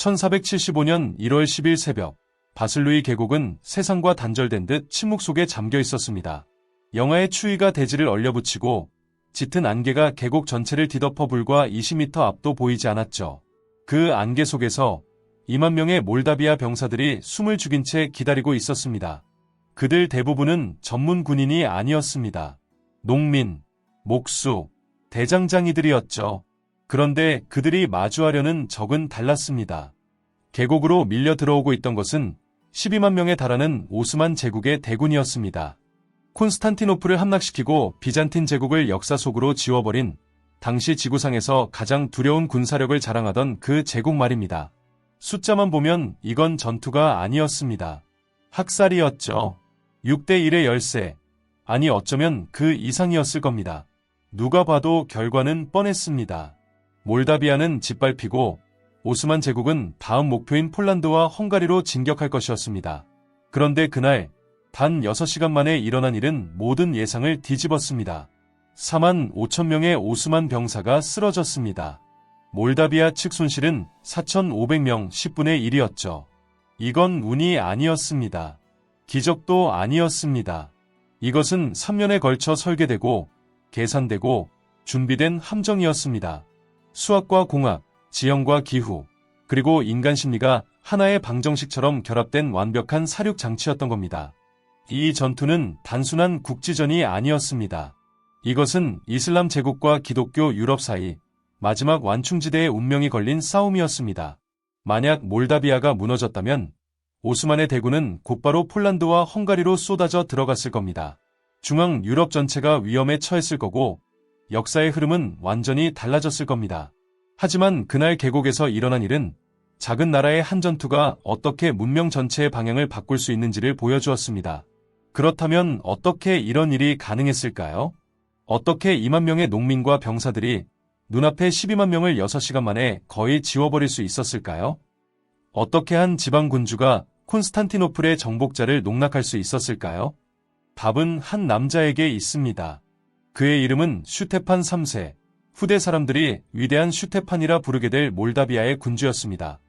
1475년 1월 10일 새벽, 바슬루이 계곡은 세상과 단절된 듯 침묵 속에 잠겨 있었습니다. 영하의 추위가 대지를 얼려붙이고 짙은 안개가 계곡 전체를 뒤덮어 불과 20m 앞도 보이지 않았죠. 그 안개 속에서 2만 명의 몰다비아 병사들이 숨을 죽인 채 기다리고 있었습니다. 그들 대부분은 전문 군인이 아니었습니다. 농민, 목수, 대장장이들이었죠. 그런데 그들이 마주하려는 적은 달랐습니다. 계곡으로 밀려 들어오고 있던 것은 12만 명에 달하는 오스만 제국의 대군이었습니다. 콘스탄티노플을 함락시키고 비잔틴 제국을 역사 속으로 지워버린 당시 지구상에서 가장 두려운 군사력을 자랑하던 그 제국 말입니다. 숫자만 보면 이건 전투가 아니었습니다. 학살이었죠. 6대1의 열세, 아니 어쩌면 그 이상이었을 겁니다. 누가 봐도 결과는 뻔했습니다. 몰다비아는 짓밟히고 오스만 제국은 다음 목표인 폴란드와 헝가리로 진격할 것이었습니다. 그런데 그날 단 6시간 만에 일어난 일은 모든 예상을 뒤집었습니다. 4만 5천 명의 오스만 병사가 쓰러졌습니다. 몰다비아 측 손실은 4,500명 10분의 1이었죠. 이건 운이 아니었습니다. 기적도 아니었습니다. 이것은 3년에 걸쳐 설계되고 계산되고 준비된 함정이었습니다. 수학과 공학, 지형과 기후, 그리고 인간 심리가 하나의 방정식처럼 결합된 완벽한 사륙 장치였던 겁니다. 이 전투는 단순한 국지전이 아니었습니다. 이것은 이슬람 제국과 기독교 유럽 사이 마지막 완충지대의 운명이 걸린 싸움이었습니다. 만약 몰다비아가 무너졌다면 오스만의 대군은 곧바로 폴란드와 헝가리로 쏟아져 들어갔을 겁니다. 중앙 유럽 전체가 위험에 처했을 거고 역사의 흐름은 완전히 달라졌을 겁니다. 하지만 그날 계곡에서 일어난 일은 작은 나라의 한 전투가 어떻게 문명 전체의 방향을 바꿀 수 있는지를 보여주었습니다. 그렇다면 어떻게 이런 일이 가능했을까요? 어떻게 2만 명의 농민과 병사들이 눈앞에 12만 명을 6시간 만에 거의 지워버릴 수 있었을까요? 어떻게 한 지방군주가 콘스탄티노플의 정복자를 농락할 수 있었을까요? 답은 한 남자에게 있습니다. 그의 이름은 슈테판 3세, 후대 사람들이 위대한 슈테판이라 부르게 될 몰다비아의 군주였습니다.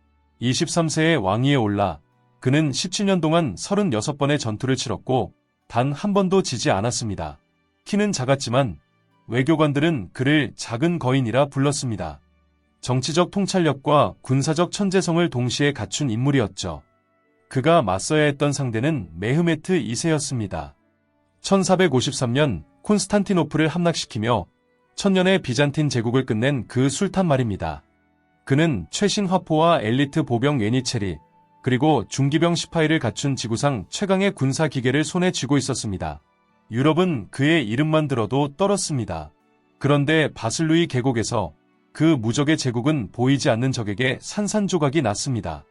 23세의 왕위에 올라 그는 17년 동안 36번의 전투를 치렀고 단 한 번도 지지 않았습니다. 키는 작았지만 외교관들은 그를 작은 거인이라 불렀습니다. 정치적 통찰력과 군사적 천재성을 동시에 갖춘 인물이었죠. 그가 맞서야 했던 상대는 메흐메트 2세였습니다. 1453년 콘스탄티노플을 함락시키며 천년의 비잔틴 제국을 끝낸 그 술탄 말입니다. 그는 최신 화포와 엘리트 보병 예니체리, 그리고 중기병 시파이를 갖춘 지구상 최강의 군사 기계를 손에 쥐고 있었습니다. 유럽은 그의 이름만 들어도 떨었습니다. 그런데 바슬루이 계곡에서 그 무적의 제국은 보이지 않는 적에게 산산조각이 났습니다.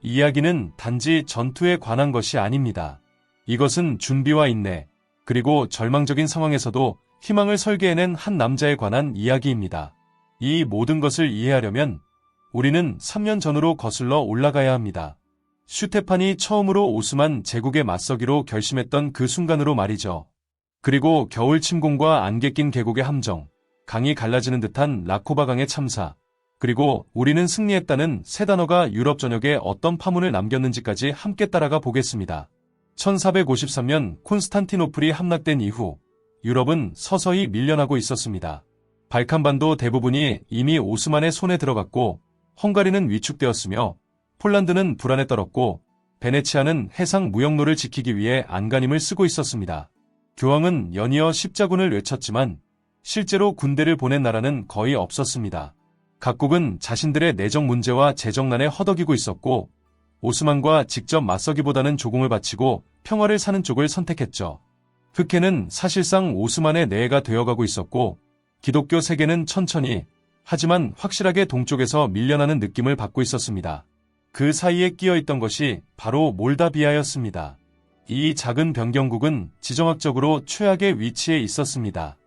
이야기는 단지 전투에 관한 것이 아닙니다. 이것은 준비와 인내, 그리고 절망적인 상황에서도 희망을 설계해낸 한 남자에 관한 이야기입니다. 이 모든 것을 이해하려면 우리는 3년 전으로 거슬러 올라가야 합니다. 슈테판이 처음으로 오스만 제국에 맞서기로 결심했던 그 순간으로 말이죠. 그리고 겨울 침공과 안개 낀 계곡의 함정, 강이 갈라지는 듯한 라코바강의 참사, 그리고 우리는 승리했다는 세 단어가 유럽 전역에 어떤 파문을 남겼는지까지 함께 따라가 보겠습니다. 1453년 콘스탄티노플이 함락된 이후 유럽은 서서히 밀려나고 있었습니다. 발칸반도 대부분이 이미 오스만의 손에 들어갔고 헝가리는 위축되었으며 폴란드는 불안에 떨었고 베네치아는 해상 무역로를 지키기 위해 안간힘을 쓰고 있었습니다. 교황은 연이어 십자군을 외쳤지만 실제로 군대를 보낸 나라는 거의 없었습니다. 각국은 자신들의 내정 문제와 재정난에 허덕이고 있었고 오스만과 직접 맞서기보다는 조공을 바치고 평화를 사는 쪽을 선택했죠. 흑해는 사실상 오스만의 내해가 되어가고 있었고 기독교 세계는 천천히 하지만 확실하게 동쪽에서 밀려나는 느낌을 받고 있었습니다. 그 사이에 끼어있던 것이 바로 몰다비아였습니다. 이 작은 변경국은 지정학적으로 최악의 위치에 있었습니다.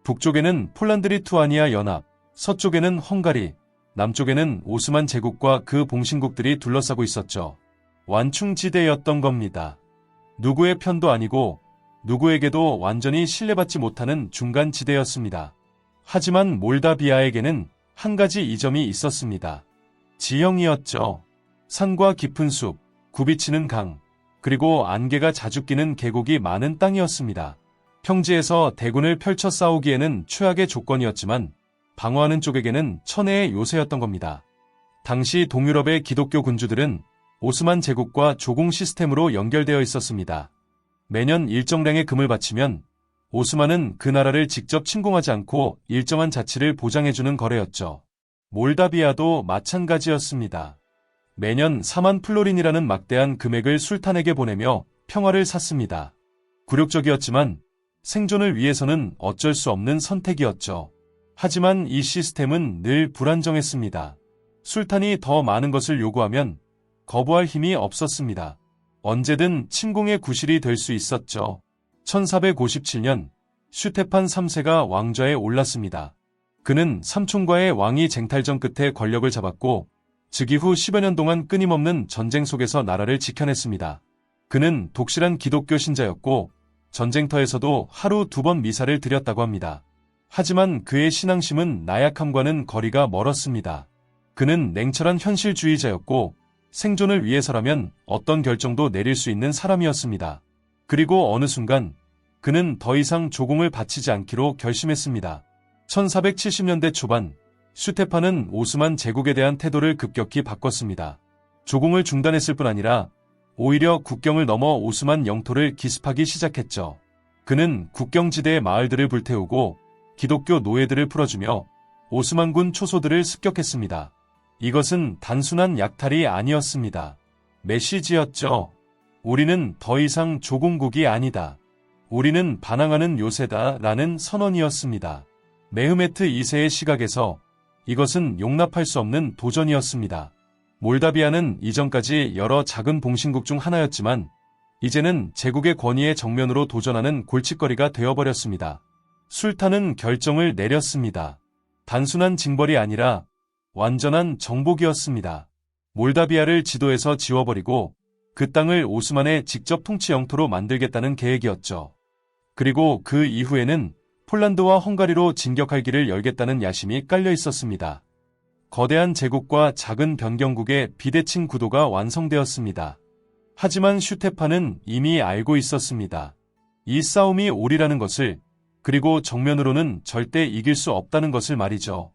북쪽에는 폴란드-리투아니아 연합, 서쪽에는 헝가리, 남쪽에는 오스만 제국과 그 봉신국들이 둘러싸고 있었죠. 완충지대였던 겁니다. 누구의 편도 아니고 누구에게도 완전히 신뢰받지 못하는 중간지대였습니다. 하지만 몰다비아에게는 한 가지 이점이 있었습니다. 지형이었죠. 산과 깊은 숲, 굽이치는 강, 그리고 안개가 자주 끼는 계곡이 많은 땅이었습니다. 평지에서 대군을 펼쳐 싸우기에는 최악의 조건이었지만 방어하는 쪽에게는 천혜의 요새였던 겁니다. 당시 동유럽의 기독교 군주들은 오스만 제국과 조공 시스템으로 연결되어 있었습니다. 매년 일정량의 금을 바치면 오스만은 그 나라를 직접 침공하지 않고 일정한 자치를 보장해주는 거래였죠. 몰다비아도 마찬가지였습니다. 매년 4만 플로린이라는 막대한 금액을 술탄에게 보내며 평화를 샀습니다. 굴욕적이었지만 생존을 위해서는 어쩔 수 없는 선택이었죠. 하지만 이 시스템은 늘 불안정했습니다. 술탄이 더 많은 것을 요구하면 거부할 힘이 없었습니다. 언제든 침공의 구실이 될 수 있었죠. 1457년 슈테판 3세가 왕좌에 올랐습니다. 그는 삼촌과의 왕위 쟁탈전 끝에 권력을 잡았고 즉위 후 10여 년 동안 끊임없는 전쟁 속에서 나라를 지켜냈습니다. 그는 독실한 기독교 신자였고 전쟁터에서도 하루 2번 미사를 드렸다고 합니다. 하지만 그의 신앙심은 나약함과는 거리가 멀었습니다. 그는 냉철한 현실주의자였고 생존을 위해서라면 어떤 결정도 내릴 수 있는 사람이었습니다. 그리고 어느 순간 그는 더 이상 조공을 바치지 않기로 결심했습니다. 1470년대 초반 슈테판은 오스만 제국에 대한 태도를 급격히 바꿨습니다. 조공을 중단했을 뿐 아니라 오히려 국경을 넘어 오스만 영토를 기습하기 시작했죠. 그는 국경지대의 마을들을 불태우고 기독교 노예들을 풀어주며 오스만군 초소들을 습격했습니다. 이것은 단순한 약탈이 아니었습니다. 메시지였죠. 우리는 더 이상 조공국이 아니다. 우리는 반항하는 요새다 라는 선언이었습니다. 메흐메트 2세의 시각에서 이것은 용납할 수 없는 도전이었습니다. 몰다비아는 이전까지 여러 작은 봉신국 중 하나였지만 이제는 제국의 권위에 정면으로 도전하는 골칫거리가 되어버렸습니다. 술탄은 결정을 내렸습니다. 단순한 징벌이 아니라 완전한 정복이었습니다. 몰다비아를 지도에서 지워버리고 그 땅을 오스만의 직접 통치 영토로 만들겠다는 계획이었죠. 그리고 그 이후에는 폴란드와 헝가리로 진격할 길을 열겠다는 야심이 깔려 있었습니다. 거대한 제국과 작은 변경국의 비대칭 구도가 완성되었습니다. 하지만 슈테판은 이미 알고 있었습니다. 이 싸움이 오리라는 것을, 그리고 정면으로는 절대 이길 수 없다는 것을 말이죠.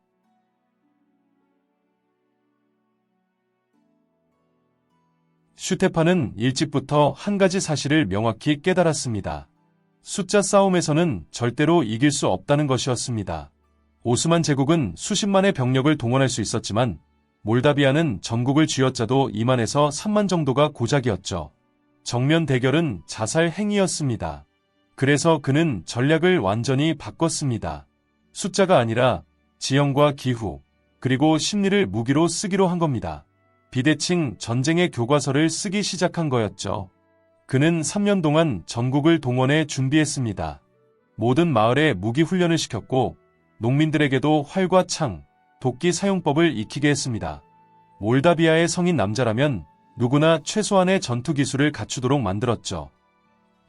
슈테판은 일찍부터 한 가지 사실을 명확히 깨달았습니다. 숫자 싸움에서는 절대로 이길 수 없다는 것이었습니다. 오스만 제국은 수십만의 병력을 동원할 수 있었지만 몰다비아는 전국을 쥐어짜도 2만에서 3만 정도가 고작이었죠. 정면 대결은 자살 행위였습니다. 그래서 그는 전략을 완전히 바꿨습니다. 숫자가 아니라 지형과 기후, 그리고 심리를 무기로 쓰기로 한 겁니다. 비대칭 전쟁의 교과서를 쓰기 시작한 거였죠. 그는 3년 동안 전국을 동원해 준비했습니다. 모든 마을에 무기 훈련을 시켰고 농민들에게도 활과 창, 도끼 사용법을 익히게 했습니다. 몰다비아의 성인 남자라면 누구나 최소한의 전투 기술을 갖추도록 만들었죠.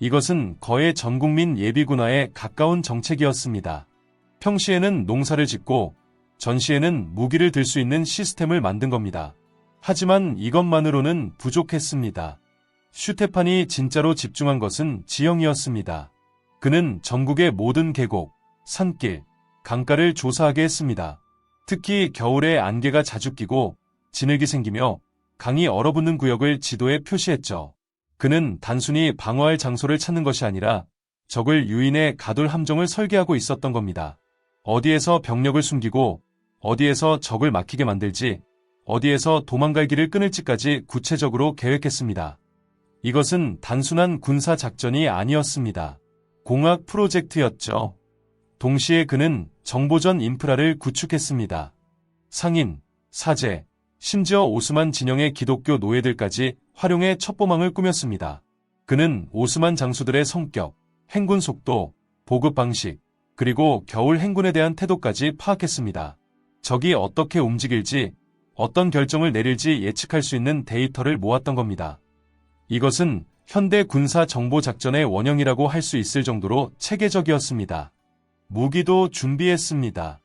이것은 거의 전국민 예비군화에 가까운 정책이었습니다. 평시에는 농사를 짓고 전시에는 무기를 들 수 있는 시스템을 만든 겁니다. 하지만 이것만으로는 부족했습니다. 슈테판이 진짜로 집중한 것은 지형이었습니다. 그는 전국의 모든 계곡, 산길, 강가를 조사하게 했습니다. 특히 겨울에 안개가 자주 끼고 진흙이 생기며 강이 얼어붙는 구역을 지도에 표시했죠. 그는 단순히 방어할 장소를 찾는 것이 아니라 적을 유인해 가둘 함정을 설계하고 있었던 겁니다. 어디에서 병력을 숨기고 어디에서 적을 막히게 만들지, 어디에서 도망갈 길을 끊을지까지 구체적으로 계획했습니다. 이것은 단순한 군사 작전이 아니었습니다. 공학 프로젝트였죠. 동시에 그는 정보전 인프라를 구축했습니다. 상인, 사제, 심지어 오스만 진영의 기독교 노예들까지 활용해 첩보망을 꾸몄습니다. 그는 오스만 장수들의 성격, 행군 속도, 보급 방식, 그리고 겨울 행군에 대한 태도까지 파악했습니다. 적이 어떻게 움직일지, 어떤 결정을 내릴지 예측할 수 있는 데이터를 모았던 겁니다. 이것은 현대 군사 정보 작전의 원형이라고 할 수 있을 정도로 체계적이었습니다. 무기도 준비했습니다.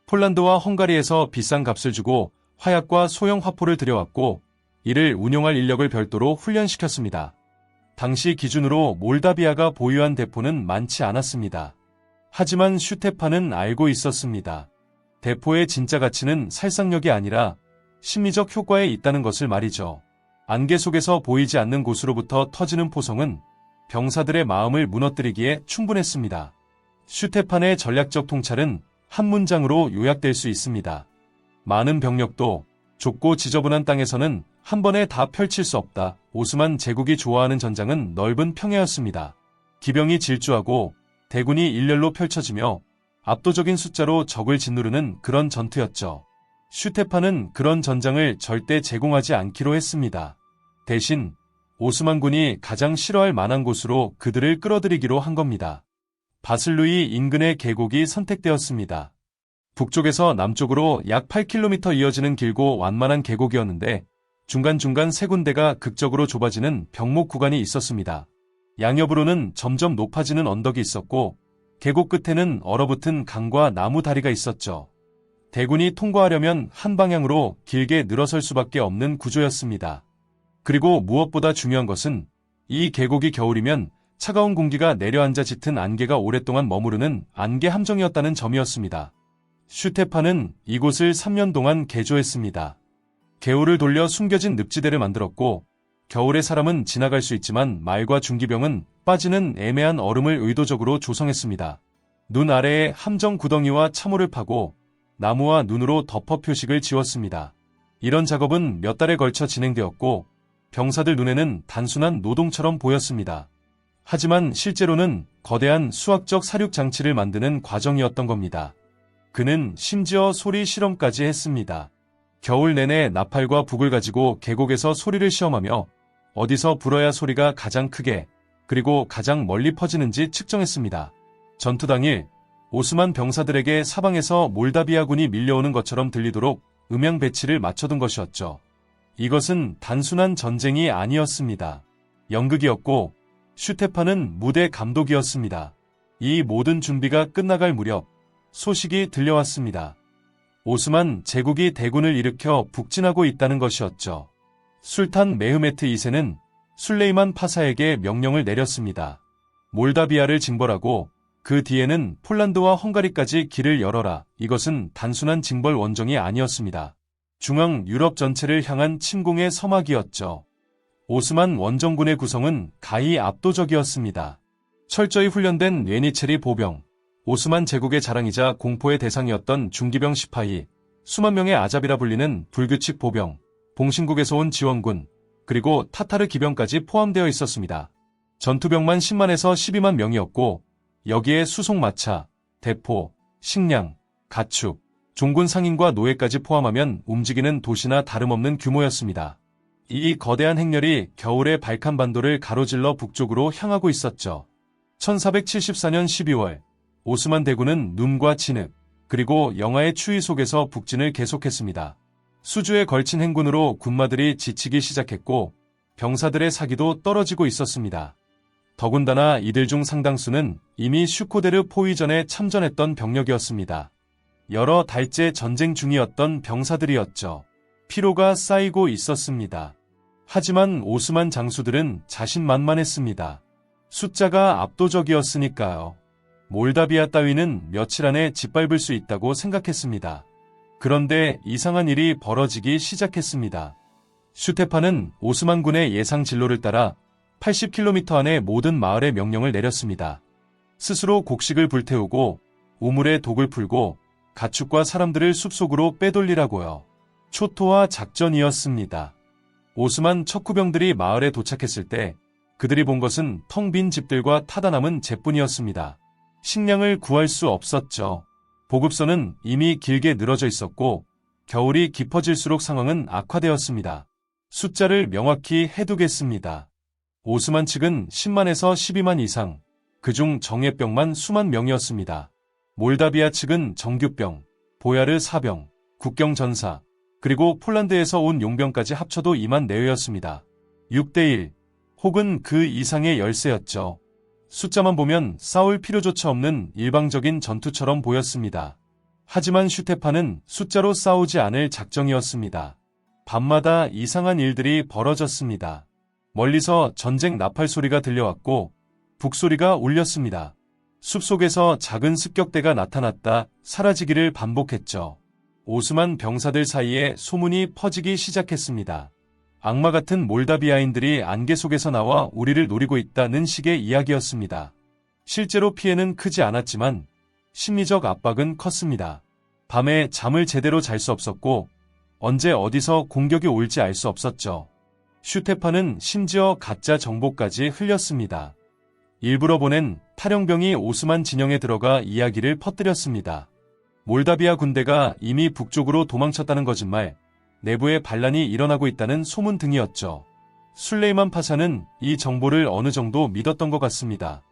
폴란드와 헝가리에서 비싼 값을 주고 화약과 소형 화포를 들여왔고 이를 운용할 인력을 별도로 훈련시켰습니다. 당시 기준으로 몰다비아가 보유한 대포는 많지 않았습니다. 하지만 슈테파는 알고 있었습니다. 대포의 진짜 가치는 살상력이 아니라 심리적 효과에 있다는 것을 말이죠. 안개 속에서 보이지 않는 곳으로부터 터지는 포성은 병사들의 마음을 무너뜨리기에 충분했습니다. 슈테판의 전략적 통찰은 한 문장으로 요약될 수 있습니다. 많은 병력도 좁고 지저분한 땅에서는 한 번에 다 펼칠 수 없다. 오스만 제국이 좋아하는 전장은 넓은 평야였습니다. 기병이 질주하고 대군이 일렬로 펼쳐지며 압도적인 숫자로 적을 짓누르는 그런 전투였죠. 슈테파는 그런 전장을 절대 제공하지 않기로 했습니다. 대신 오스만군이 가장 싫어할 만한 곳으로 그들을 끌어들이기로 한 겁니다. 바슬루이 인근의 계곡이 선택되었습니다. 북쪽에서 남쪽으로 약 8km 이어지는 길고 완만한 계곡이었는데 중간중간 세 군데가 극적으로 좁아지는 병목 구간이 있었습니다. 양옆으로는 점점 높아지는 언덕이 있었고 계곡 끝에는 얼어붙은 강과 나무 다리가 있었죠. 대군이 통과하려면 한 방향으로 길게 늘어설 수밖에 없는 구조였습니다. 그리고 무엇보다 중요한 것은 이 계곡이 겨울이면 차가운 공기가 내려앉아 짙은 안개가 오랫동안 머무르는 안개 함정이었다는 점이었습니다. 슈테파는 이곳을 3년 동안 개조했습니다. 개울을 돌려 숨겨진 늪지대를 만들었고 겨울에 사람은 지나갈 수 있지만 말과 중기병은 빠지는 애매한 얼음을 의도적으로 조성했습니다. 눈 아래에 함정 구덩이와 참호를 파고 나무와 눈으로 덮어 표식을 지었습니다. 이런 작업은 몇 달에 걸쳐 진행되었고 병사들 눈에는 단순한 노동처럼 보였습니다. 하지만 실제로는 거대한 수학적 사륙 장치를 만드는 과정이었던 겁니다. 그는 심지어 소리 실험까지 했습니다. 겨울 내내 나팔과 북을 가지고 계곡에서 소리를 시험하며 어디서 불어야 소리가 가장 크게 그리고 가장 멀리 퍼지는지 측정했습니다. 전투 당일 오스만 병사들에게 사방에서 몰다비아군이 밀려오는 것처럼 들리도록 음향 배치를 맞춰둔 것이었죠. 이것은 단순한 전쟁이 아니었습니다. 연극이었고 슈테파는 무대 감독이었습니다. 이 모든 준비가 끝나갈 무렵 소식이 들려왔습니다. 오스만 제국이 대군을 일으켜 북진하고 있다는 것이었죠. 술탄 메흐메트 2세는 술레이만 파사에게 명령을 내렸습니다. 몰다비아를 징벌하고 그 뒤에는 폴란드와 헝가리까지 길을 열어라. 이것은 단순한 징벌 원정이 아니었습니다. 중앙 유럽 전체를 향한 침공의 서막이었죠. 오스만 원정군의 구성은 가히 압도적이었습니다. 철저히 훈련된 뇌니체리 보병, 오스만 제국의 자랑이자 공포의 대상이었던 중기병 시파이, 수만 명의 아잡이라 불리는 불규칙 보병, 봉신국에서 온 지원군, 그리고 타타르 기병까지 포함되어 있었습니다. 전투병만 10만에서 12만 명이었고 여기에 수송마차, 대포, 식량, 가축, 종군 상인과 노예까지 포함하면 움직이는 도시나 다름없는 규모였습니다. 이 거대한 행렬이 겨울의 발칸반도를 가로질러 북쪽으로 향하고 있었죠. 1474년 12월 오스만 대군은 눈과 진흙 그리고 영하의 추위 속에서 북진을 계속했습니다. 수주에 걸친 행군으로 군마들이 지치기 시작했고 병사들의 사기도 떨어지고 있었습니다. 더군다나 이들 중 상당수는 이미 슈코데르 포위전에 참전했던 병력이었습니다. 여러 달째 전쟁 중이었던 병사들이었죠. 피로가 쌓이고 있었습니다. 하지만 오스만 장수들은 자신만만했습니다. 숫자가 압도적이었으니까요. 몰다비아 따위는 며칠 안에 짓밟을 수 있다고 생각했습니다. 그런데 이상한 일이 벌어지기 시작했습니다. 슈테파는 오스만군의 예상 진로를 따라 80km 안에 모든 마을에 명령을 내렸습니다. 스스로 곡식을 불태우고 우물에 독을 풀고 가축과 사람들을 숲속으로 빼돌리라고요. 초토화 작전이었습니다. 오스만 척후병들이 마을에 도착했을 때 그들이 본 것은 텅 빈 집들과 타다 남은 잿뿐이었습니다. 식량을 구할 수 없었죠. 보급선은 이미 길게 늘어져 있었고 겨울이 깊어질수록 상황은 악화되었습니다. 숫자를 명확히 해두겠습니다. 오스만 측은 10만에서 12만 이상, 그중 정예병만 수만 명이었습니다. 몰다비아 측은 정규병, 보야르 사병, 국경전사, 그리고 폴란드에서 온 용병까지 합쳐도 2만 내외였습니다. 6대1, 혹은 그 이상의 열세였죠. 숫자만 보면 싸울 필요조차 없는 일방적인 전투처럼 보였습니다. 하지만 슈테파는 숫자로 싸우지 않을 작정이었습니다. 밤마다 이상한 일들이 벌어졌습니다. 멀리서 전쟁 나팔 소리가 들려왔고 북소리가 울렸습니다. 숲속에서 작은 습격대가 나타났다 사라지기를 반복했죠. 오스만 병사들 사이에 소문이 퍼지기 시작했습니다. 악마 같은 몰다비아인들이 안개 속에서 나와 우리를 노리고 있다는 식의 이야기였습니다. 실제로 피해는 크지 않았지만 심리적 압박은 컸습니다. 밤에 잠을 제대로 잘 수 없었고 언제 어디서 공격이 올지 알 수 없었죠. 슈테파는 심지어 가짜 정보까지 흘렸습니다. 일부러 보낸 탈영병이 오스만 진영에 들어가 이야기를 퍼뜨렸습니다. 몰다비아 군대가 이미 북쪽으로 도망쳤다는 거짓말, 내부에 반란이 일어나고 있다는 소문 등이었죠. 술레이만 파샤는 이 정보를 어느 정도 믿었던 것 같습니다.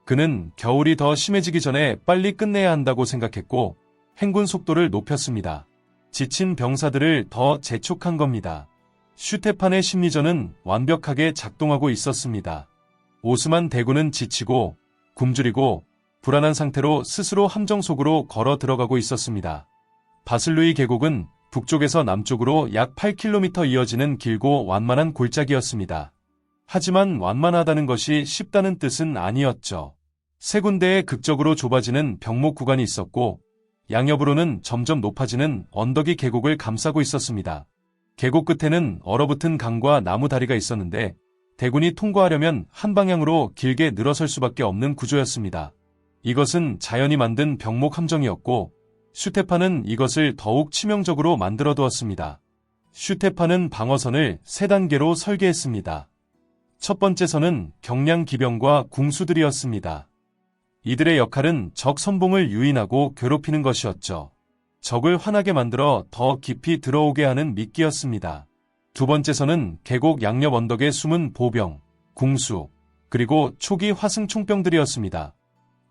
그는 겨울이 더 심해지기 전에 빨리 끝내야 한다고 생각했고 행군 속도를 높였습니다. 지친 병사들을 더 재촉한 겁니다. 슈테판의 심리전은 완벽하게 작동하고 있었습니다. 오스만 대군은 지치고 굶주리고 불안한 상태로 스스로 함정 속으로 걸어 들어가고 있었습니다. 바슬루이 계곡은 북쪽에서 남쪽으로 약 8km 이어지는 길고 완만한 골짜기였습니다. 하지만 완만하다는 것이 쉽다는 뜻은 아니었죠. 세 군데에 극적으로 좁아지는 병목 구간이 있었고 양옆으로는 점점 높아지는 언덕이 계곡을 감싸고 있었습니다. 계곡 끝에는 얼어붙은 강과 나무 다리가 있었는데 대군이 통과하려면 한 방향으로 길게 늘어설 수밖에 없는 구조였습니다. 이것은 자연이 만든 병목 함정이었고 슈테파는 이것을 더욱 치명적으로 만들어 두었습니다. 슈테파는 방어선을 3단계로 설계했습니다. 첫 번째 선은 경량 기병과 궁수들이었습니다. 이들의 역할은 적 선봉을 유인하고 괴롭히는 것이었죠. 적을 화나게 만들어 더 깊이 들어오게 하는 미끼였습니다. 두 번째 선은 계곡 양옆 언덕에 숨은 보병, 궁수, 그리고 초기 화승 총병들이었습니다.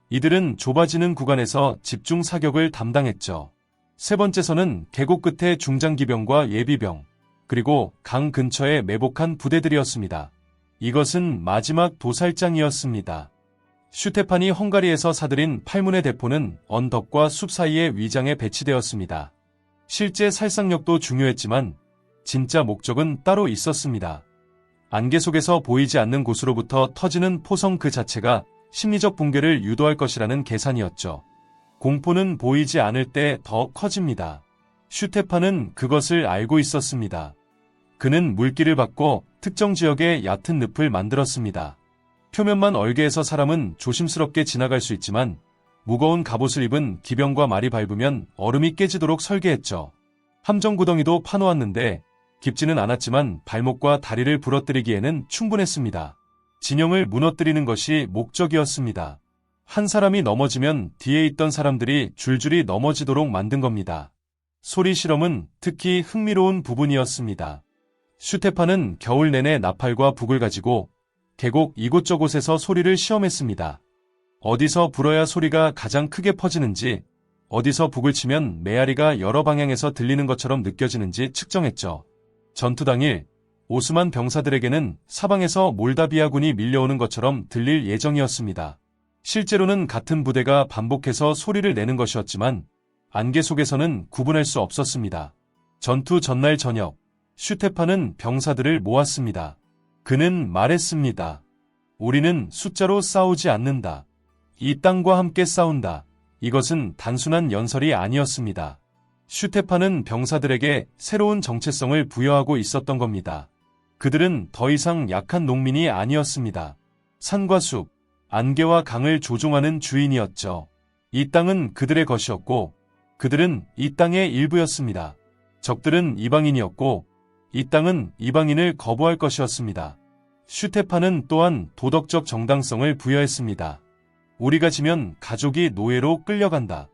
이들은 좁아지는 구간에서 집중 사격을 담당했죠. 세 번째 선은 계곡 끝에 중장기병과 예비병, 그리고 강 근처에 매복한 부대들이었습니다. 이것은 마지막 도살장이었습니다. 슈테판이 헝가리에서 사들인 8문의 대포는 언덕과 숲 사이의 위장에 배치되었습니다. 실제 살상력도 중요했지만 진짜 목적은 따로 있었습니다. 안개 속에서 보이지 않는 곳으로부터 터지는 포성 그 자체가 심리적 붕괴를 유도할 것이라는 계산이었죠. 공포는 보이지 않을 때 더 커집니다. 슈테판은 그것을 알고 있었습니다. 그는 물기를 받고 특정 지역에 얕은 늪을 만들었습니다. 표면만 얼게 해서 사람은 조심스럽게 지나갈 수 있지만 무거운 갑옷을 입은 기병과 말이 밟으면 얼음이 깨지도록 설계했죠. 함정 구덩이도 파놓았는데 깊지는 않았지만 발목과 다리를 부러뜨리기에는 충분했습니다. 진영을 무너뜨리는 것이 목적이었습니다. 한 사람이 넘어지면 뒤에 있던 사람들이 줄줄이 넘어지도록 만든 겁니다. 소리 실험은 특히 흥미로운 부분이었습니다. 슈테판은 겨울 내내 나팔과 북을 가지고 계곡 이곳저곳에서 소리를 시험했습니다. 어디서 불어야 소리가 가장 크게 퍼지는지, 어디서 북을 치면 메아리가 여러 방향에서 들리는 것처럼 느껴지는지 측정했죠. 전투 당일 오스만 병사들에게는 사방에서 몰다비아군이 밀려오는 것처럼 들릴 예정이었습니다. 실제로는 같은 부대가 반복해서 소리를 내는 것이었지만 안개 속에서는 구분할 수 없었습니다. 전투 전날 저녁, 슈테판은 병사들을 모았습니다. 그는 말했습니다. 우리는 숫자로 싸우지 않는다. 이 땅과 함께 싸운다. 이것은 단순한 연설이 아니었습니다. 슈테판은 병사들에게 새로운 정체성을 부여하고 있었던 겁니다. 그들은 더 이상 약한 농민이 아니었습니다. 산과 숲, 안개와 강을 조종하는 주인이었죠. 이 땅은 그들의 것이었고 그들은 이 땅의 일부였습니다. 적들은 이방인이었고 이 땅은 이방인을 거부할 것이었습니다. 슈테판은 또한 도덕적 정당성을 부여했습니다. 우리가 지면 가족이 노예로 끌려간다.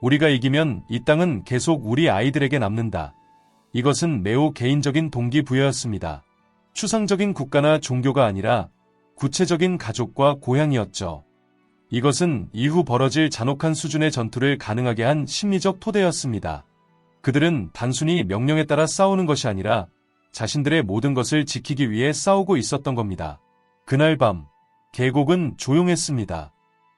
우리가 이기면 이 땅은 계속 우리 아이들에게 남는다. 이것은 매우 개인적인 동기부여였습니다. 추상적인 국가나 종교가 아니라 구체적인 가족과 고향이었죠. 이것은 이후 벌어질 잔혹한 수준의 전투를 가능하게 한 심리적 토대였습니다. 그들은 단순히 명령에 따라 싸우는 것이 아니라 자신들의 모든 것을 지키기 위해 싸우고 있었던 겁니다. 그날 밤, 계곡은 조용했습니다.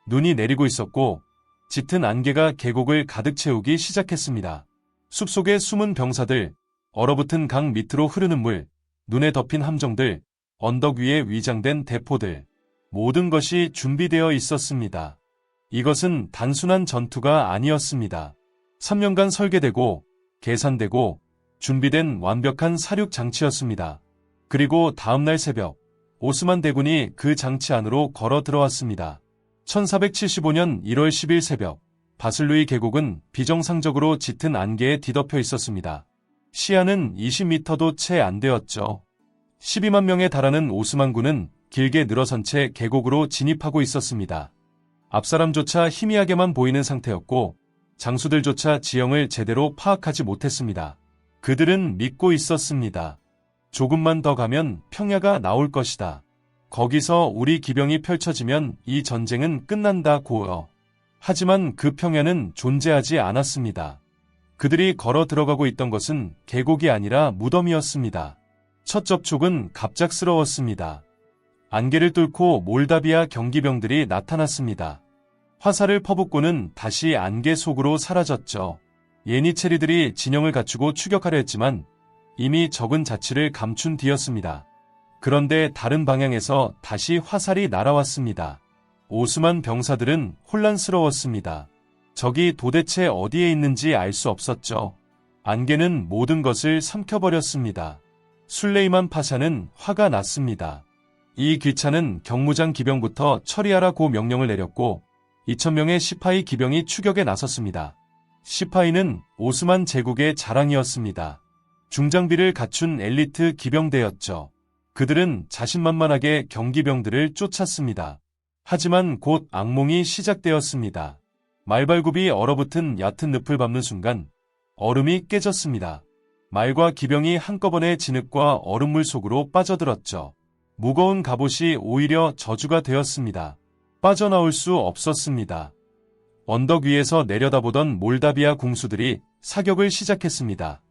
눈이 내리고 있었고 짙은 안개가 계곡을 가득 채우기 시작했습니다. 숲속의 숨은 병사들, 얼어붙은 강 밑으로 흐르는 물, 눈에 덮인 함정들, 언덕 위에 위장된 대포들. 모든 것이 준비되어 있었습니다. 이것은 단순한 전투가 아니었습니다. 3년간 설계되고, 계산되고, 준비된 완벽한 사륙 장치였습니다. 그리고 다음날 새벽, 오스만 대군이 그 장치 안으로 걸어 들어왔습니다. 1475년 1월 10일 새벽, 바슬루이 계곡은 비정상적으로 짙은 안개에 뒤덮여 있었습니다. 시야는 20m도 채 안 되었죠. 12만 명에 달하는 오스만군은 길게 늘어선 채 계곡으로 진입하고 있었습니다. 앞사람조차 희미하게만 보이는 상태였고 장수들조차 지형을 제대로 파악하지 못했습니다. 그들은 믿고 있었습니다. 조금만 더 가면 평야가 나올 것이다. 거기서 우리 기병이 펼쳐지면 이 전쟁은 끝난다 고요. 하지만 그 평야는 존재하지 않았습니다. 그들이 걸어 들어가고 있던 것은 계곡이 아니라 무덤이었습니다. 첫 접촉은 갑작스러웠습니다. 안개를 뚫고 몰다비아 경기병들이 나타났습니다. 화살을 퍼붓고는 다시 안개 속으로 사라졌죠. 예니체리들이 진영을 갖추고 추격하려 했지만 이미 적은 자치를 감춘 뒤였습니다. 그런데 다른 방향에서 다시 화살이 날아왔습니다. 오스만 병사들은 혼란스러웠습니다. 적이 도대체 어디에 있는지 알 수 없었죠. 안개는 모든 것을 삼켜버렸습니다. 술레이만 파샤는 화가 났습니다. 이 귀찮은 경무장 기병부터 처리하라고 명령을 내렸고 2,000명의 시파이 기병이 추격에 나섰습니다. 시파이는 오스만 제국의 자랑이었습니다. 중장비를 갖춘 엘리트 기병대였죠. 그들은 자신만만하게 경기병들을 쫓았습니다. 하지만 곧 악몽이 시작되었습니다. 말발굽이 얼어붙은 얕은 늪을 밟는 순간 얼음이 깨졌습니다. 말과 기병이 한꺼번에 진흙과 얼음물 속으로 빠져들었죠. 무거운 갑옷이 오히려 저주가 되었습니다. 빠져나올 수 없었습니다. 언덕 위에서 내려다보던 몰다비아 궁수들이 사격을 시작했습니다.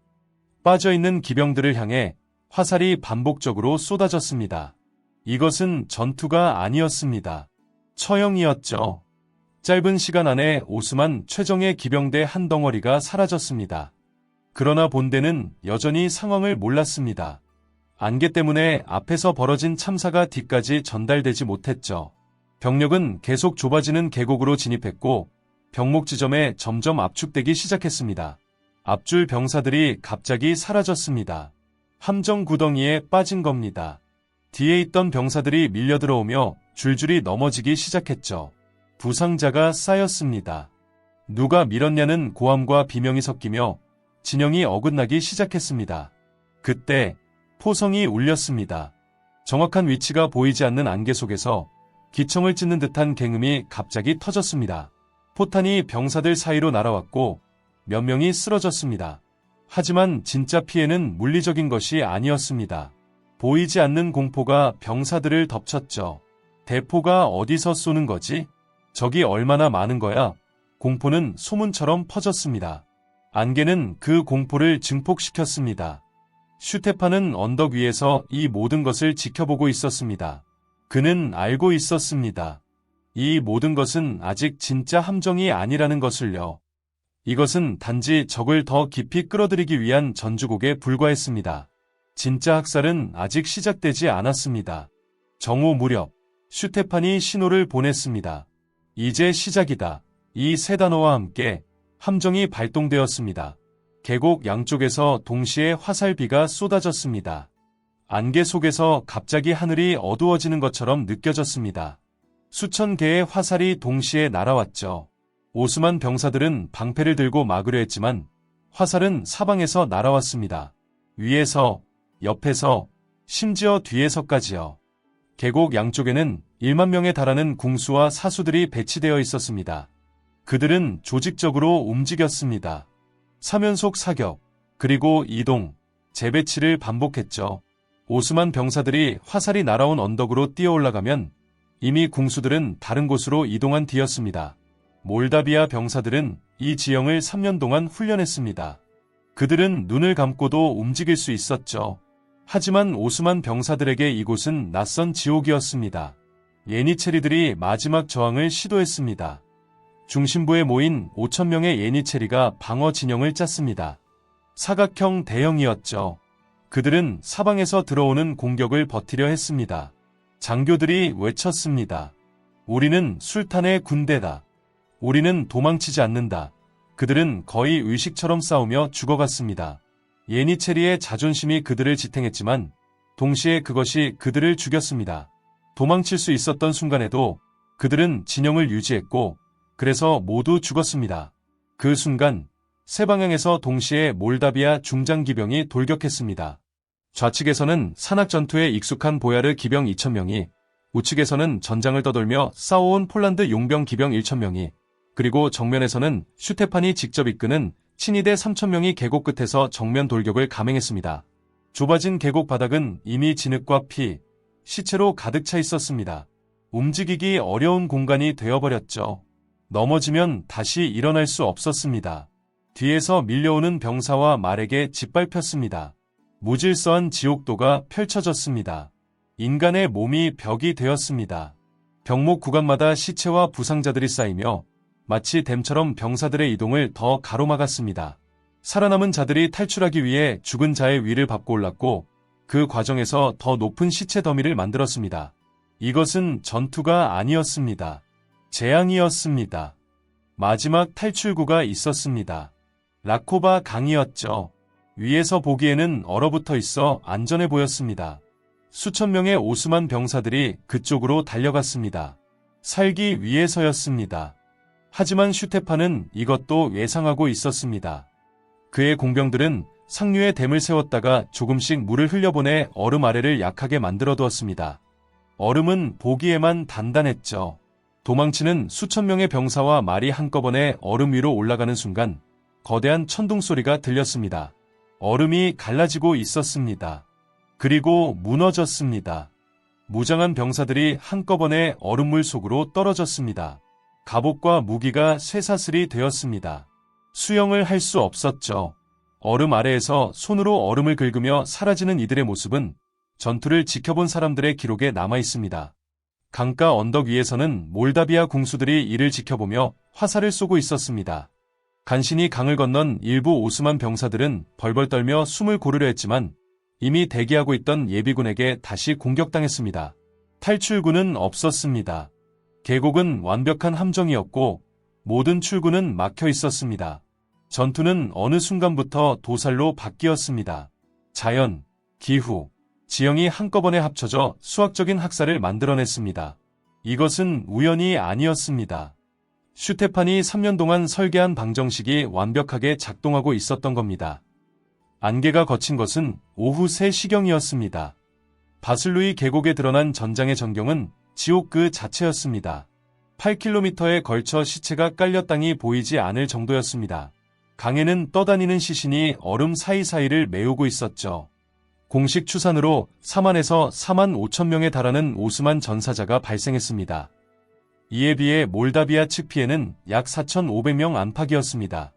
빠져있는 기병들을 향해 화살이 반복적으로 쏟아졌습니다. 이것은 전투가 아니었습니다. 처형이었죠. 짧은 시간 안에 오스만 최정예 기병대 한 덩어리가 사라졌습니다. 그러나 본대는 여전히 상황을 몰랐습니다. 안개 때문에 앞에서 벌어진 참사가 뒤까지 전달되지 못했죠. 병력은 계속 좁아지는 계곡으로 진입했고 병목 지점에 점점 압축되기 시작했습니다. 앞줄 병사들이 갑자기 사라졌습니다. 함정 구덩이에 빠진 겁니다. 뒤에 있던 병사들이 밀려 들어오며 줄줄이 넘어지기 시작했죠. 부상자가 쌓였습니다. 누가 밀었냐는 고함과 비명이 섞이며 진영이 어긋나기 시작했습니다. 그때 포성이 울렸습니다. 정확한 위치가 보이지 않는 안개 속에서 기청을 찢는 듯한 갱음이 갑자기 터졌습니다. 포탄이 병사들 사이로 날아왔고 몇 명이 쓰러졌습니다. 하지만 진짜 피해는 물리적인 것이 아니었습니다. 보이지 않는 공포가 병사들을 덮쳤죠. 대포가 어디서 쏘는 거지? 적이 얼마나 많은 거야? 공포는 소문처럼 퍼졌습니다. 안개는 그 공포를 증폭시켰습니다. 슈테파는 언덕 위에서 이 모든 것을 지켜보고 있었습니다. 그는 알고 있었습니다. 이 모든 것은 아직 진짜 함정이 아니라는 것을요. 이것은 단지 적을 더 깊이 끌어들이기 위한 전주곡에 불과했습니다. 진짜 학살은 아직 시작되지 않았습니다. 정오 무렵 슈테판이 신호를 보냈습니다. 이제 시작이다. 이 세 단어와 함께 함정이 발동되었습니다. 계곡 양쪽에서 동시에 화살비가 쏟아졌습니다. 안개 속에서 갑자기 하늘이 어두워지는 것처럼 느껴졌습니다. 수천 개의 화살이 동시에 날아왔죠. 오스만 병사들은 방패를 들고 막으려 했지만 화살은 사방에서 날아왔습니다. 위에서, 옆에서, 심지어 뒤에서까지요. 계곡 양쪽에는 1만 명에 달하는 궁수와 사수들이 배치되어 있었습니다. 그들은 조직적으로 움직였습니다. 사면속 사격, 그리고 이동, 재배치를 반복했죠. 오스만 병사들이 화살이 날아온 언덕으로 뛰어 올라가면 이미 궁수들은 다른 곳으로 이동한 뒤였습니다. 몰다비아 병사들은 이 지형을 3년 동안 훈련했습니다. 그들은 눈을 감고도 움직일 수 있었죠. 하지만 오스만 병사들에게 이곳은 낯선 지옥이었습니다. 예니체리들이 마지막 저항을 시도했습니다. 중심부에 모인 5,000명의 예니체리가 방어 진영을 짰습니다. 사각형 대형이었죠. 그들은 사방에서 들어오는 공격을 버티려 했습니다. 장교들이 외쳤습니다. 우리는 술탄의 군대다. 우리는 도망치지 않는다. 그들은 거의 의식처럼 싸우며 죽어갔습니다. 예니체리의 자존심이 그들을 지탱했지만 동시에 그것이 그들을 죽였습니다. 도망칠 수 있었던 순간에도 그들은 진영을 유지했고 그래서 모두 죽었습니다. 그 순간 세 방향에서 동시에 몰다비아 중장기병이 돌격했습니다. 좌측에서는 산악전투에 익숙한 보야르 기병 2,000명이, 우측에서는 전장을 떠돌며 싸워온 폴란드 용병 기병 1,000명이, 그리고 정면에서는 슈테판이 직접 이끄는 친위대 3,000명이 계곡 끝에서 정면 돌격을 감행했습니다. 좁아진 계곡 바닥은 이미 진흙과 피, 시체로 가득 차 있었습니다. 움직이기 어려운 공간이 되어버렸죠. 넘어지면 다시 일어날 수 없었습니다. 뒤에서 밀려오는 병사와 말에게 짓밟혔습니다. 무질서한 지옥도가 펼쳐졌습니다. 인간의 몸이 벽이 되었습니다. 병목 구간마다 시체와 부상자들이 쌓이며 마치 댐처럼 병사들의 이동을 더 가로막았습니다. 살아남은 자들이 탈출하기 위해 죽은 자의 위를 밟고 올랐고 그 과정에서 더 높은 시체 더미를 만들었습니다. 이것은 전투가 아니었습니다. 재앙이었습니다. 마지막 탈출구가 있었습니다. 라코바 강이었죠. 위에서 보기에는 얼어붙어 있어 안전해 보였습니다. 수천 명의 오스만 병사들이 그쪽으로 달려갔습니다. 살기 위해서였습니다. 하지만 슈테판은 이것도 예상하고 있었습니다. 그의 공병들은 상류에 댐을 세웠다가 조금씩 물을 흘려보내 얼음 아래를 약하게 만들어 두었습니다. 얼음은 보기에만 단단했죠. 도망치는 수천 명의 병사와 말이 한꺼번에 얼음 위로 올라가는 순간 거대한 천둥 소리가 들렸습니다. 얼음이 갈라지고 있었습니다. 그리고 무너졌습니다. 무장한 병사들이 한꺼번에 얼음물 속으로 떨어졌습니다. 갑옷과 무기가 쇠사슬이 되었습니다. 수영을 할 수 없었죠. 얼음 아래에서 손으로 얼음을 긁으며 사라지는 이들의 모습은 전투를 지켜본 사람들의 기록에 남아 있습니다. 강가 언덕 위에서는 몰다비아 궁수들이 이를 지켜보며 화살을 쏘고 있었습니다. 간신히 강을 건넌 일부 오스만 병사들은 벌벌 떨며 숨을 고르려 했지만 이미 대기하고 있던 예비군에게 다시 공격당했습니다. 탈출구는 없었습니다. 계곡은 완벽한 함정이었고 모든 출구는 막혀 있었습니다. 전투는 어느 순간부터 도살로 바뀌었습니다. 자연, 기후, 지형이 한꺼번에 합쳐져 수학적인 학살을 만들어냈습니다. 이것은 우연이 아니었습니다. 슈테판이 3년 동안 설계한 방정식이 완벽하게 작동하고 있었던 겁니다. 안개가 거친 것은 오후 3시경이었습니다. 바슬루이 계곡에 드러난 전장의 전경은 지옥 그 자체였습니다. 8km에 걸쳐 시체가 깔려 땅이 보이지 않을 정도였습니다. 강에는 떠다니는 시신이 얼음 사이사이를 메우고 있었죠. 공식 추산으로 4만에서 4만 5천 명에 달하는 오스만 전사자가 발생했습니다. 이에 비해 몰다비아 측 피해는 약 4,500명 안팎이었습니다.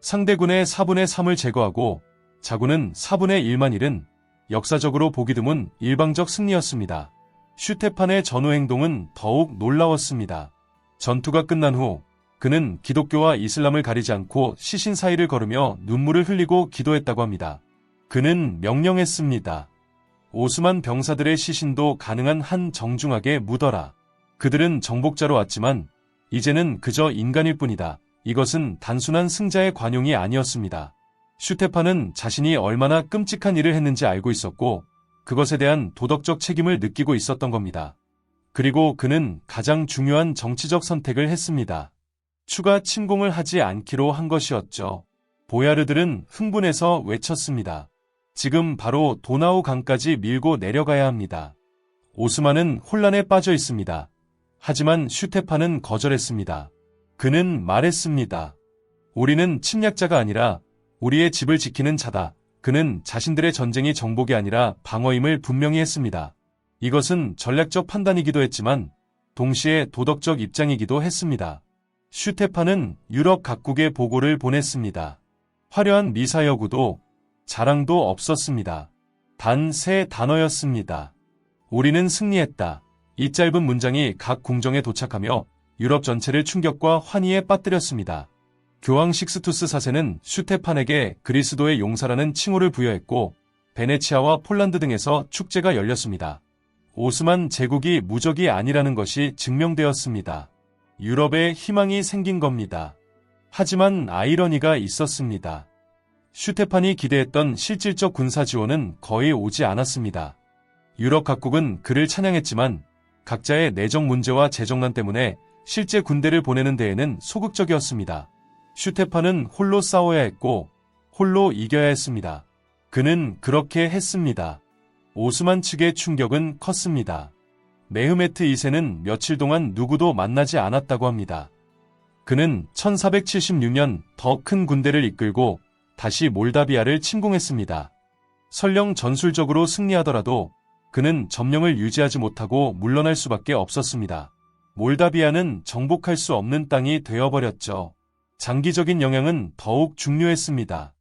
상대군의 4분의 3을 제거하고 자군은 4분의 1만 잃은 역사적으로 보기 드문 일방적 승리였습니다. 슈테판의 전후 행동은 더욱 놀라웠습니다. 전투가 끝난 후 그는 기독교와 이슬람을 가리지 않고 시신 사이를 걸으며 눈물을 흘리고 기도했다고 합니다. 그는 명령했습니다. 오스만 병사들의 시신도 가능한 한 정중하게 묻어라. 그들은 정복자로 왔지만 이제는 그저 인간일 뿐이다. 이것은 단순한 승자의 관용이 아니었습니다. 슈테판은 자신이 얼마나 끔찍한 일을 했는지 알고 있었고 그것에 대한 도덕적 책임을 느끼고 있었던 겁니다. 그리고 그는 가장 중요한 정치적 선택을 했습니다. 추가 침공을 하지 않기로 한 것이었죠. 보야르들은 흥분해서 외쳤습니다. 지금 바로 도나우 강까지 밀고 내려가야 합니다. 오스만은 혼란에 빠져 있습니다. 하지만 슈테판은 거절했습니다. 그는 말했습니다. 우리는 침략자가 아니라 우리의 집을 지키는 자다. 그는 자신들의 전쟁이 정복이 아니라 방어임을 분명히 했습니다. 이것은 전략적 판단이기도 했지만 동시에 도덕적 입장이기도 했습니다. 슈테판은 유럽 각국에 보고를 보냈습니다. 화려한 미사여구도 자랑도 없었습니다. 단 3단어였습니다. 우리는 승리했다. 이 짧은 문장이 각 궁정에 도착하며 유럽 전체를 충격과 환희에 빠뜨렸습니다. 교황 식스투스 4세는 슈테판에게 그리스도의 용사라는 칭호를 부여했고 베네치아와 폴란드 등에서 축제가 열렸습니다. 오스만 제국이 무적이 아니라는 것이 증명되었습니다. 유럽에 희망이 생긴 겁니다. 하지만 아이러니가 있었습니다. 슈테판이 기대했던 실질적 군사 지원은 거의 오지 않았습니다. 유럽 각국은 그를 찬양했지만 각자의 내정 문제와 재정난 때문에 실제 군대를 보내는 데에는 소극적이었습니다. 슈테판은 홀로 싸워야 했고 홀로 이겨야 했습니다. 그는 그렇게 했습니다. 오스만 측의 충격은 컸습니다. 메흐메트 2세는 며칠 동안 누구도 만나지 않았다고 합니다. 그는 1476년 더 큰 군대를 이끌고 다시 몰다비아를 침공했습니다. 설령 전술적으로 승리하더라도 그는 점령을 유지하지 못하고 물러날 수밖에 없었습니다. 몰다비아는 정복할 수 없는 땅이 되어버렸죠. 장기적인 영향은 더욱 중요했습니다.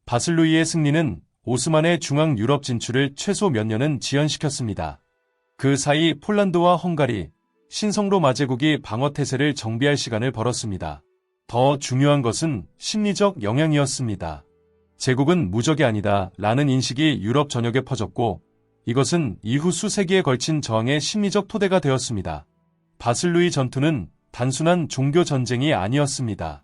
바슬루이의 승리는 오스만의 중앙 유럽 진출을 최소 몇 년은 지연시켰습니다. 그 사이 폴란드와 헝가리, 신성로 마제국이 방어태세를 정비할 시간을 벌었습니다. 더 중요한 것은 심리적 영향이었습니다. 제국은 무적이 아니다 라는 인식이 유럽 전역에 퍼졌고 이것은 이후 수세기에 걸친 저항의 심리적 토대가 되었습니다. 바슬루이 전투는 단순한 종교 전쟁이 아니었습니다.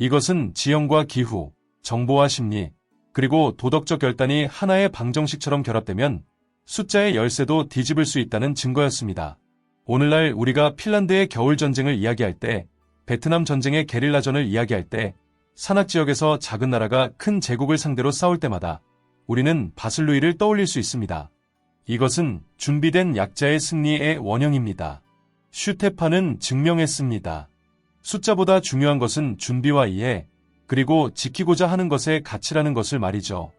이것은 지형과 기후, 정보와 심리, 그리고 도덕적 결단이 하나의 방정식처럼 결합되면 숫자의 열쇠도 뒤집을 수 있다는 증거였습니다. 오늘날 우리가 핀란드의 겨울전쟁을 이야기할 때, 베트남 전쟁의 게릴라전을 이야기할 때, 산악지역에서 작은 나라가 큰 제국을 상대로 싸울 때마다 우리는 바슬루이를 떠올릴 수 있습니다. 이것은 준비된 약자의 승리의 원형입니다. 슈테판은 증명했습니다. 숫자보다 중요한 것은 준비와 이해, 그리고 지키고자 하는 것의 가치라는 것을 말이죠.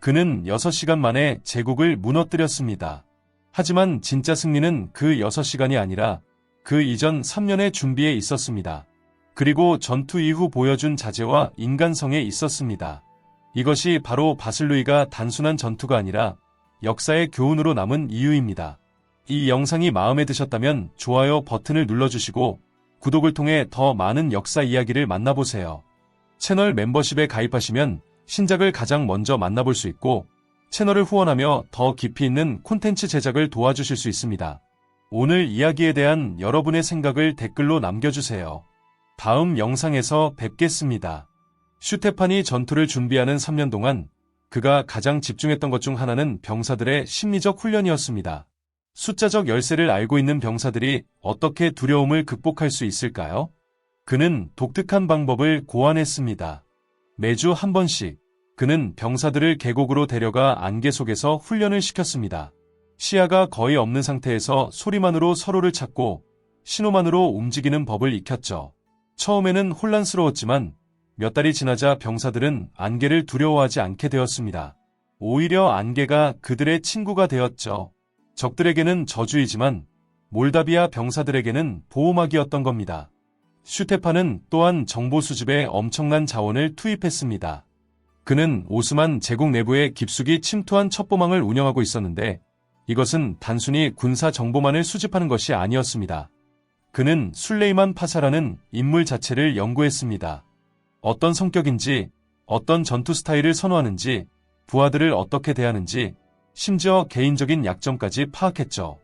그는 6시간 만에 제국을 무너뜨렸습니다. 하지만 진짜 승리는 그 6시간이 아니라 그 이전 3년의 준비에 있었습니다. 그리고 전투 이후 보여준 자제와 인간성에 있었습니다. 이것이 바로 바슬루이가 단순한 전투가 아니라 역사의 교훈으로 남은 이유입니다. 이 영상이 마음에 드셨다면 좋아요 버튼을 눌러주시고 구독을 통해 더 많은 역사 이야기를 만나보세요. 채널 멤버십에 가입하시면 신작을 가장 먼저 만나볼 수 있고 채널을 후원하며 더 깊이 있는 콘텐츠 제작을 도와주실 수 있습니다. 오늘 이야기에 대한 여러분의 생각을 댓글로 남겨주세요. 다음 영상에서 뵙겠습니다. 슈테판이 전투를 준비하는 3년 동안 그가 가장 집중했던 것 중 하나는 병사들의 심리적 훈련이었습니다. 숫자적 열쇠를 알고 있는 병사들이 어떻게 두려움을 극복할 수 있을까요? 그는 독특한 방법을 고안했습니다. 매주 한 번씩 그는 병사들을 계곡으로 데려가 안개 속에서 훈련을 시켰습니다. 시야가 거의 없는 상태에서 소리만으로 서로를 찾고 신호만으로 움직이는 법을 익혔죠. 처음에는 혼란스러웠지만 몇 달이 지나자 병사들은 안개를 두려워하지 않게 되었습니다. 오히려 안개가 그들의 친구가 되었죠. 적들에게는 저주이지만 몰다비아 병사들에게는 보호막이었던 겁니다. 슈테판은 또한 정보 수집에 엄청난 자원을 투입했습니다. 그는 오스만 제국 내부에 깊숙이 침투한 첩보망을 운영하고 있었는데 이것은 단순히 군사 정보만을 수집하는 것이 아니었습니다. 그는 술레이만 파샤라는 인물 자체를 연구했습니다. 어떤 성격인지, 어떤 전투 스타일을 선호하는지, 부하들을 어떻게 대하는지, 심지어 개인적인 약점까지 파악했죠.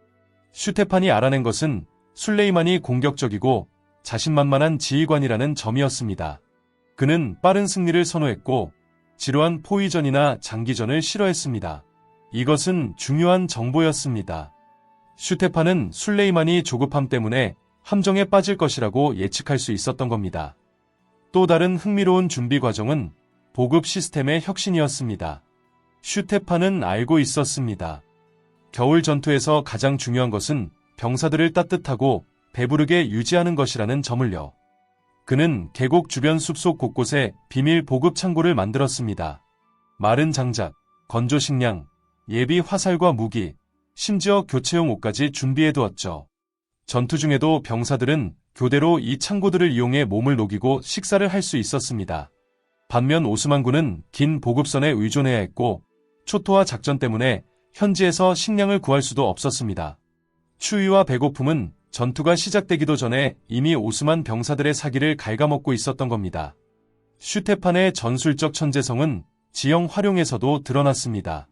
슈테판이 알아낸 것은 술레이만이 공격적이고 자신만만한 지휘관이라는 점이었습니다. 그는 빠른 승리를 선호했고 지루한 포위전이나 장기전을 싫어했습니다. 이것은 중요한 정보였습니다. 슈테판은 술레이만이 조급함 때문에 함정에 빠질 것이라고 예측할 수 있었던 겁니다. 또 다른 흥미로운 준비 과정은 보급 시스템의 혁신이었습니다. 슈테판은 알고 있었습니다. 겨울 전투에서 가장 중요한 것은 병사들을 따뜻하고 배부르게 유지하는 것이라는 점을요. 그는 계곡 주변 숲속 곳곳에 비밀 보급 창고를 만들었습니다. 마른 장작, 건조 식량, 예비 화살과 무기, 심지어 교체용 옷까지 준비해두었죠. 전투 중에도 병사들은 교대로 이 창고들을 이용해 몸을 녹이고 식사를 할 수 있었습니다. 반면 오스만군은 긴 보급선에 의존해야 했고 초토화 작전 때문에 현지에서 식량을 구할 수도 없었습니다. 추위와 배고픔은 전투가 시작되기도 전에 이미 오스만 병사들의 사기를 갉아먹고 있었던 겁니다. 슈테판의 전술적 천재성은 지형 활용에서도 드러났습니다.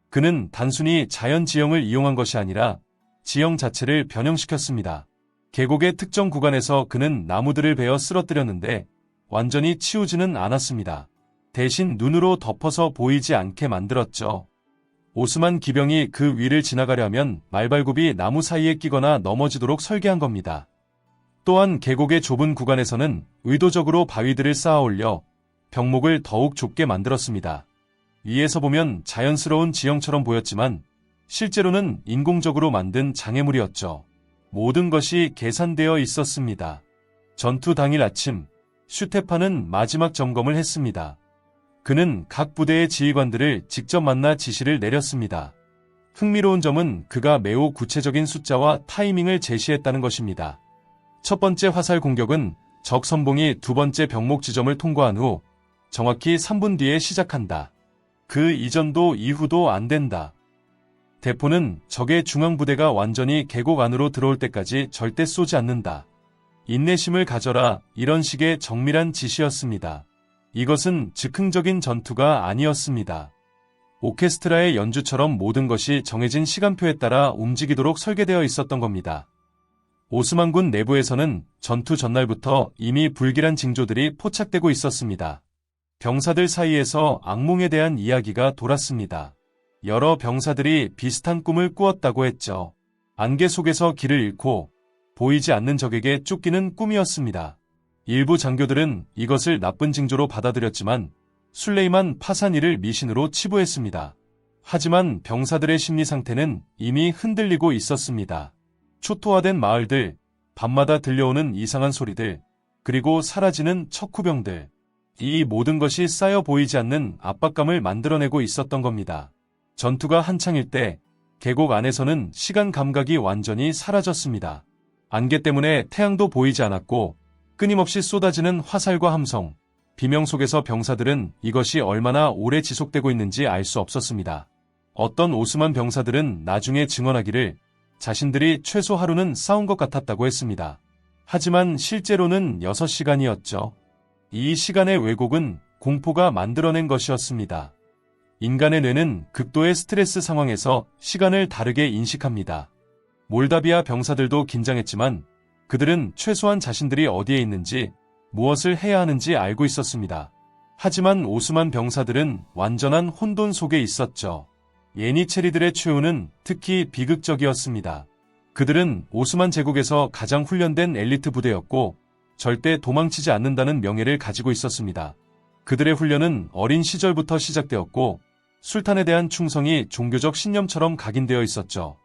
그는 단순히 자연 지형을 이용한 것이 아니라 지형 자체를 변형시켰습니다. 계곡의 특정 구간에서 그는 나무들을 베어 쓰러뜨렸는데 완전히 치우지는 않았습니다. 대신 눈으로 덮어서 보이지 않게 만들었죠. 오스만 기병이 그 위를 지나가려면 말발굽이 나무 사이에 끼거나 넘어지도록 설계한 겁니다. 또한 계곡의 좁은 구간에서는 의도적으로 바위들을 쌓아 올려 병목을 더욱 좁게 만들었습니다. 위에서 보면 자연스러운 지형처럼 보였지만 실제로는 인공적으로 만든 장애물이었죠. 모든 것이 계산되어 있었습니다. 전투 당일 아침, 슈테판은 마지막 점검을 했습니다. 그는 각 부대의 지휘관들을 직접 만나 지시를 내렸습니다. 흥미로운 점은 그가 매우 구체적인 숫자와 타이밍을 제시했다는 것입니다. 첫 번째 화살 공격은 적 선봉이 두 번째 병목 지점을 통과한 후 정확히 3분 뒤에 시작한다. 그 이전도 이후도 안 된다. 대포는 적의 중앙부대가 완전히 계곡 안으로 들어올 때까지 절대 쏘지 않는다. 인내심을 가져라, 이런 식의 정밀한 지시였습니다. 이것은 즉흥적인 전투가 아니었습니다. 오케스트라의 연주처럼 모든 것이 정해진 시간표에 따라 움직이도록 설계되어 있었던 겁니다. 오스만군 내부에서는 전투 전날부터 이미 불길한 징조들이 포착되고 있었습니다. 병사들 사이에서 악몽에 대한 이야기가 돌았습니다. 여러 병사들이 비슷한 꿈을 꾸었다고 했죠. 안개 속에서 길을 잃고 보이지 않는 적에게 쫓기는 꿈이었습니다. 일부 장교들은 이것을 나쁜 징조로 받아들였지만 술레이만 파사니를 미신으로 치부했습니다. 하지만 병사들의 심리 상태는 이미 흔들리고 있었습니다. 초토화된 마을들, 밤마다 들려오는 이상한 소리들, 그리고 사라지는 척후병들. 이 모든 것이 쌓여 보이지 않는 압박감을 만들어내고 있었던 겁니다. 전투가 한창일 때 계곡 안에서는 시간 감각이 완전히 사라졌습니다. 안개 때문에 태양도 보이지 않았고 끊임없이 쏟아지는 화살과 함성, 비명 속에서 병사들은 이것이 얼마나 오래 지속되고 있는지 알 수 없었습니다. 어떤 오스만 병사들은 나중에 증언하기를 자신들이 최소 하루는 싸운 것 같았다고 했습니다. 하지만 실제로는 6시간이었죠. 이 시간의 왜곡은 공포가 만들어낸 것이었습니다. 인간의 뇌는 극도의 스트레스 상황에서 시간을 다르게 인식합니다. 몰다비아 병사들도 긴장했지만 그들은 최소한 자신들이 어디에 있는지 무엇을 해야 하는지 알고 있었습니다. 하지만 오스만 병사들은 완전한 혼돈 속에 있었죠. 예니체리들의 최후는 특히 비극적이었습니다. 그들은 오스만 제국에서 가장 훈련된 엘리트 부대였고 절대 도망치지 않는다는 명예를 가지고 있었습니다. 그들의 훈련은 어린 시절부터 시작되었고 술탄에 대한 충성이 종교적 신념처럼 각인되어 있었죠.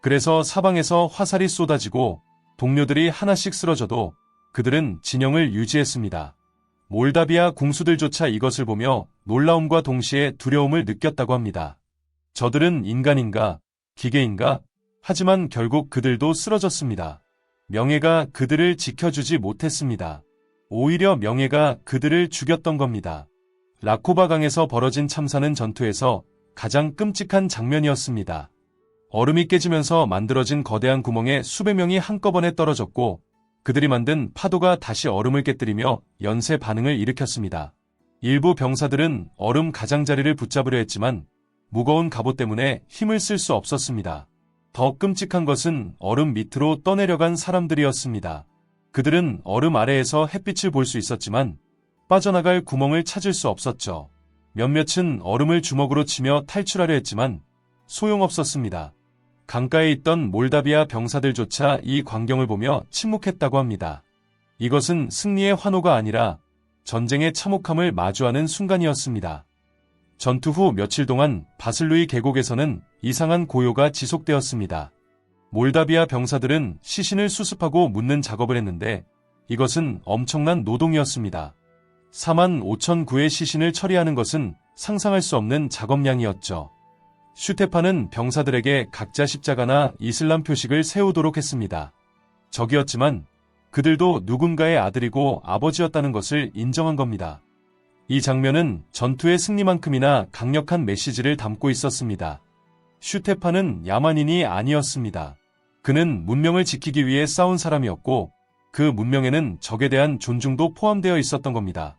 그래서 사방에서 화살이 쏟아지고 동료들이 하나씩 쓰러져도 그들은 진영을 유지했습니다. 몰다비아 궁수들조차 이것을 보며 놀라움과 동시에 두려움을 느꼈다고 합니다. 저들은 인간인가, 기계인가? 하지만 결국 그들도 쓰러졌습니다. 명예가 그들을 지켜주지 못했습니다. 오히려 명예가 그들을 죽였던 겁니다. 라코바강에서 벌어진 참사는 전투에서 가장 끔찍한 장면이었습니다. 얼음이 깨지면서 만들어진 거대한 구멍에 수백 명이 한꺼번에 떨어졌고 그들이 만든 파도가 다시 얼음을 깨뜨리며 연쇄 반응을 일으켰습니다. 일부 병사들은 얼음 가장자리를 붙잡으려 했지만 무거운 갑옷 때문에 힘을 쓸 수 없었습니다. 더 끔찍한 것은 얼음 밑으로 떠내려간 사람들이었습니다. 그들은 얼음 아래에서 햇빛을 볼 수 있었지만 빠져나갈 구멍을 찾을 수 없었죠. 몇몇은 얼음을 주먹으로 치며 탈출하려 했지만 소용없었습니다. 강가에 있던 몰다비아 병사들조차 이 광경을 보며 침묵했다고 합니다. 이것은 승리의 환호가 아니라 전쟁의 참혹함을 마주하는 순간이었습니다. 전투 후 며칠 동안 바슬루이 계곡에서는 이상한 고요가 지속되었습니다. 몰다비아 병사들은 시신을 수습하고 묻는 작업을 했는데 이것은 엄청난 노동이었습니다. 45,009의 시신을 처리하는 것은 상상할 수 없는 작업량이었죠. 슈테판은 병사들에게 각자 십자가나 이슬람 표식을 세우도록 했습니다. 적이었지만 그들도 누군가의 아들이고 아버지였다는 것을 인정한 겁니다. 이 장면은 전투의 승리만큼이나 강력한 메시지를 담고 있었습니다. 슈테판은 야만인이 아니었습니다. 그는 문명을 지키기 위해 싸운 사람이었고 그 문명에는 적에 대한 존중도 포함되어 있었던 겁니다.